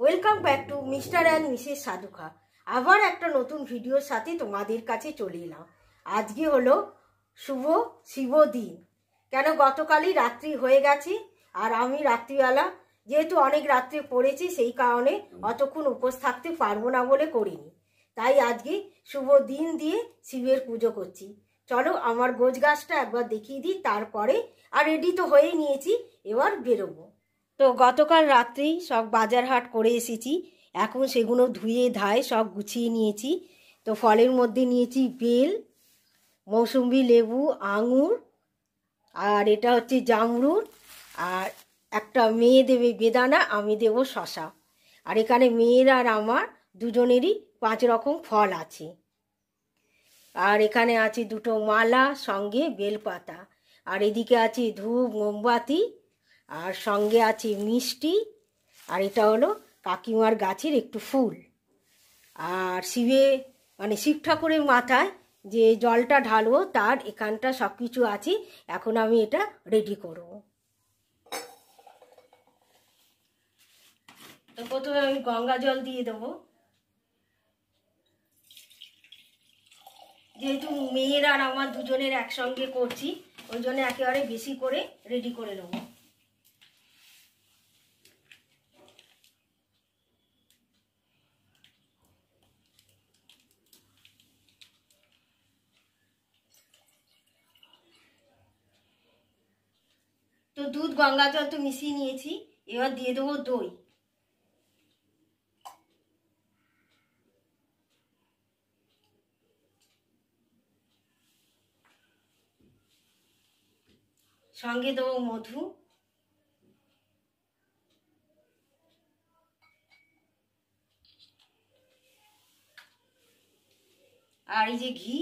Welcome back to mister and Mrs Sadhukha. আবার একটা নতুন ভিডিওর সাথে তোমাদের কাছে চলে এলাম। আজকে হলো শুভ শিব দিন। কেন গতকালই রাত্রি হয়ে গেছে, আর আমি রাত্রিবেলা যেহেতু অনেক রাত্রে পড়েছি সেই কারণে অতক্ষণ উপোস থাকতে পারবো না বলে করিনি। তাই আজকে শুভ দিন দিয়ে শিবের পুজো করছি। চলো আমার গোছ গাছটা একবার দেখিয়ে দিই, তারপরে আর রেডি তো হয়েই নিয়েছি, এবার বেরোবো। তো গতকাল রাত্রেই সব বাজার হাট করে এসেছি, এখন সেগুলো ধুয়ে ধায়ে সব গুছিয়ে নিয়েছি। তো ফলের মধ্যে নিয়েছি বেল, মৌসুম্বি লেবু, আঙুর, আর এটা হচ্ছে জামরুল, আর একটা মেয়ে দেবে বেদানা, আমি দেব শশা। আর এখানে মেয়ের আর আমার দুজনেরই 5 রকম ফল আছে। আর এখানে আছে 2টো মালা, সঙ্গে বেলপাতা, আর এদিকে আছে ধূপ মোমবাতি, আর সঙ্গে আছে মিষ্টি, আর এটা হলো কাকিমার গাছের একটু ফুল। আর শিব ঠাকুরের মাথায় যে জলটা ঢালবো তার এখানটা সব কিছু আছে। এখন আমি এটা রেডি করব। তো প্রথমে আমি গঙ্গা জল দিয়ে দেবো। যেহেতু মেয়ের আর আমার দুজনের একসঙ্গে করছি, ওই জন্য একেবারে বেশি করে রেডি করে নেবো। তো দুধ গঙ্গা জল তো মিশিয়ে নিয়েছি, এবার দিয়ে দেবো দই। সঙ্গে দেবো মধু, আর এই যে ঘি,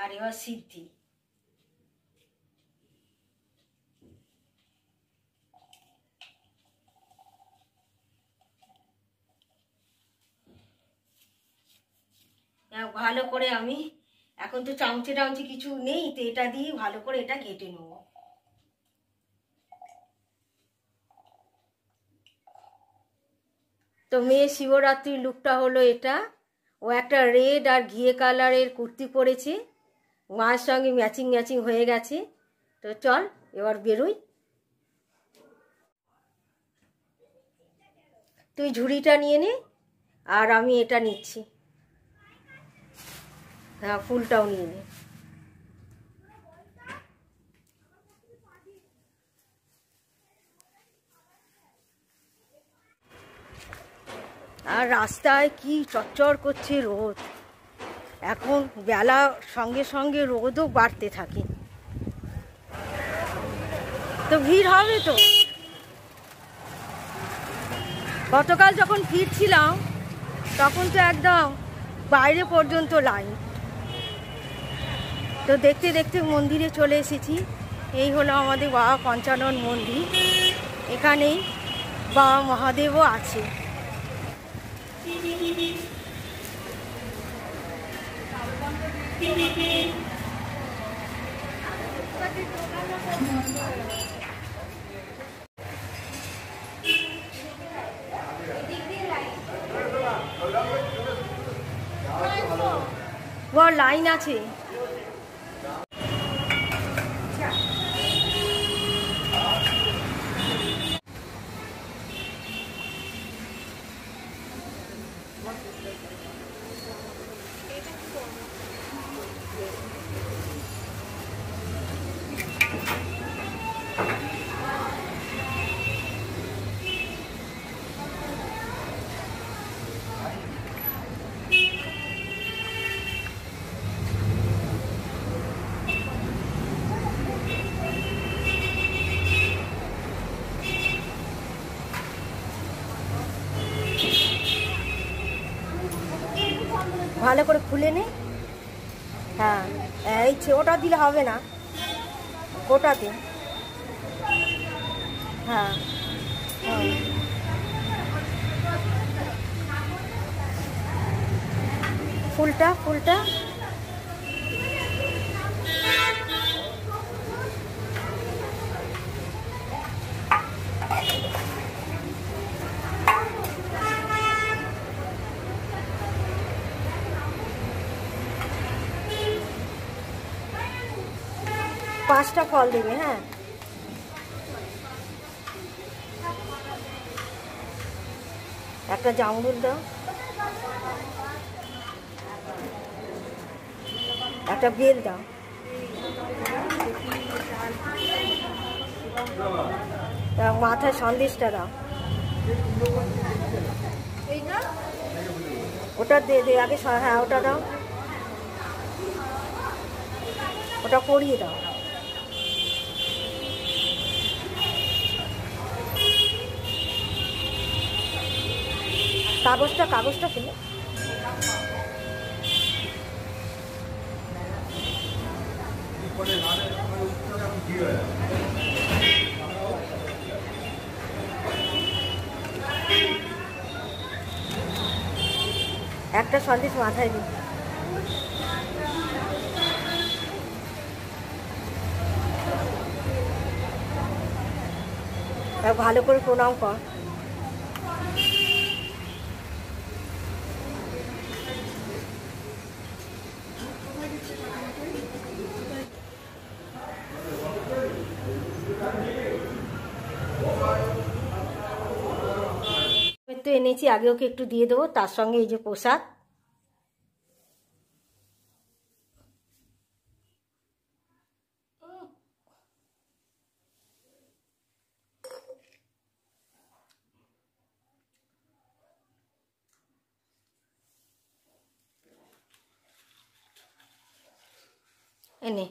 আর এবার সিদ্ধি। ভালো করে আমি এখন তো চামচে টামচে কিছু নেই, তো এটা দিয়ে ভালো করে এটা ঘেটে নেব। তো মেয়ে শিবরাত্রির লুকটা হলো এটা। ও একটা রেড আর ঘিয়ে কালারের কুর্তি পরেছে, মায়ের সঙ্গে ম্যাচিং ম্যাচিং হয়ে গেছে। তো চল এবার বেরোই। তুই ঝুড়িটা নিয়ে নে, আর আমি এটা নিচ্ছি। হ্যাঁ, ফুলটাও নিয়ে নে। আর রাস্তায় কি চচ্চর করছে রোদ, এখন বেলা সঙ্গে সঙ্গে রোদও বাড়তে থাকে। তো ভিড় হবে তো। গতকাল যখন ফিরছিলাম তখন তো একদম বাইরে পর্যন্ত লাইন। তো দেখতে দেখতে মন্দিরে চলে এসেছি। এই হলো আমাদের বাবা পঞ্চানন মন্দির। এখানেই বাবা মহাদেবও আছে। বড় লাইন আছে। ভালো করে খুলে নে। হ্যাঁ, এই ওটা দিলে হবে না, গোটাতে। হ্যাঁ, ফুলটা 5টা ফল দেবে। হ্যাঁ, একটা জামরুল দাও, একটা বেল দাও, মাথায় সন্দেশটা দাও। ওটা দে দে আগে। হ্যাঁ, ওটা দাও, ওটা পরিয়ে দাও। কাগজটা ফেলে একটা সন্দেশ মাথায় দিই। ভালো করে প্রণাম কর। তো এনেছি, আগে ওকে একটু দিয়ে দেবো, তার সঙ্গে এই যে প্রসাদ। এনে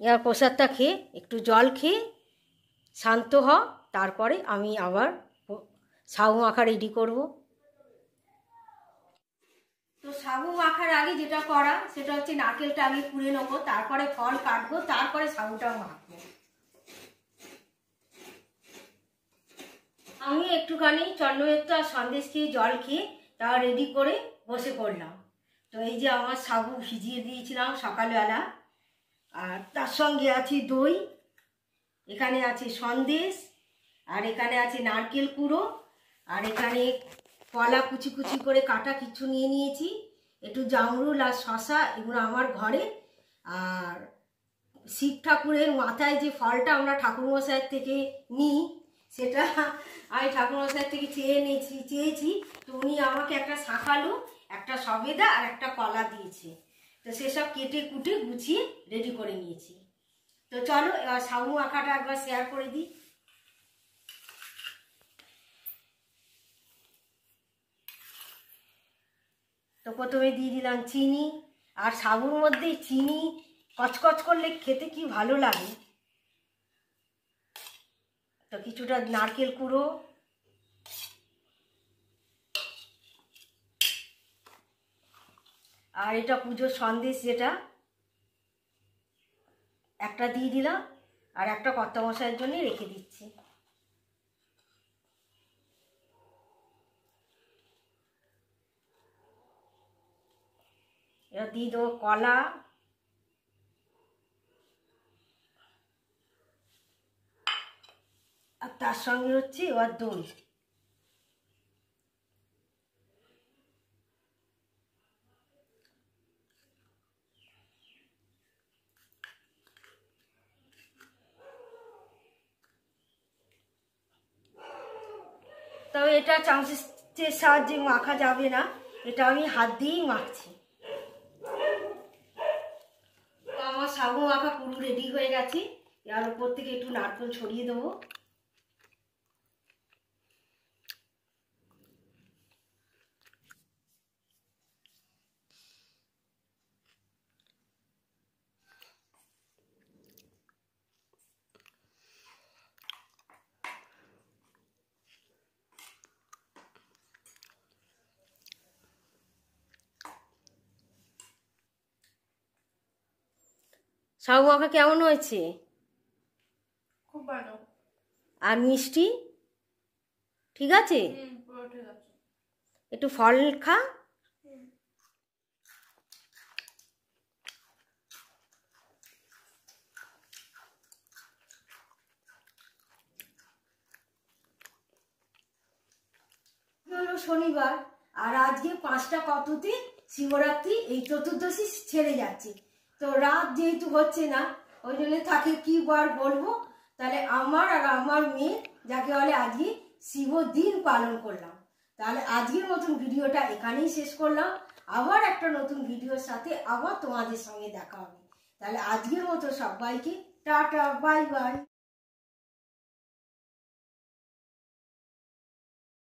এর প্রসাদটা খেয়ে একটু জল খেয়ে শান্ত হ, তারপরে আমি আবার সাবু মাখা রেডি করব। তো সাবু মাখার আগে যেটা করা সেটা হচ্ছে নারকেলটা আগে কুড়ে নেবো, তারপরে ফল কাটবো, তারপরে সাবুটা মাখবো। আমি একটুখানি চন্দ্রমিত্র আর সন্দেশ খেয়ে জল খেয়ে তা রেডি করে বসে পড়লাম। তো এই যে আমার সাবু ভিজিয়ে দিয়েছিলাম সকালবেলা, আর তার সঙ্গে আছে দই, এখানে আছে সন্দেশ, আর এখানে আছে নারকেল কুড়ো, আর এখানে কলা কুচি কুচি করে কাটা কিছু নিয়ে নিয়েছি, একটু জামরুল আর শশা, এগুলো আমার ঘরে। আর শিব ঠাকুরের মাথায় যে ফলটা আমরা ঠাকুরমশাইয়ের থেকে নিই, সেটা আমি ঠাকুরমশাইয়ের থেকে চেয়েছি। তো উনি আমাকে একটা শাঁকালু, একটা সবেদা আর একটা কলা দিয়েছে। তো সেসব কেটে কুটে গুছিয়ে রেডি করে নিয়েছি। তো চলো এবার সাবু মাখাটা একবার শেয়ার করে দিই। তো প্রথমে দিয়ে দিলাম চিনি, আর সাবুর মধ্যে চিনি কচকচ করলে খেতে কি ভালো লাগে। তো কিছুটা নারকেল কুড়ো, আর এটা পুজোর সন্দেশ যেটা একটা দিয়ে দিলাম, আর একটা কর্তামশাইয়ের জন্য রেখে দিচ্ছি। এবার দিয়ে দেবো কলা, আর তার সঙ্গে হচ্ছে এবার দই। তবে এটা চামচের সাহায্যে মাখা যাবে না, এটা আমি হাত দিয়েই মাখছি। তো আমার সাবু মাখা পুরো রেডি হয়ে গেছে। এর উপর থেকে একটু নারকেল ছড়িয়ে দেবো। সাবু মাখা কেমন হয়েছে? খুব ভালো। আর মিষ্টি ঠিক আছে? পুরো ঠিক আছে। একটু ফল খা। হলো শনিবার, আর আজকে 5টা কততে শিবরাত্রি, এই চতুর্দশী ছেড়ে যাচ্ছে। তো রাত যেহেতু হচ্ছে না, ওই জন্য তাকে কি বার বলবো। তাহলে আমার আর আমার মেয়ে যাকে বলে আজকে শিব দিন পালন করলাম। তাহলে আজকের মতন ভিডিওটা এখানেই শেষ করলাম। আবার একটা নতুন ভিডিওর সাথে আবার তোমাদের সঙ্গে দেখা হবে। তাহলে আজকের মতো সবাইকে টাটা, বাই বাই।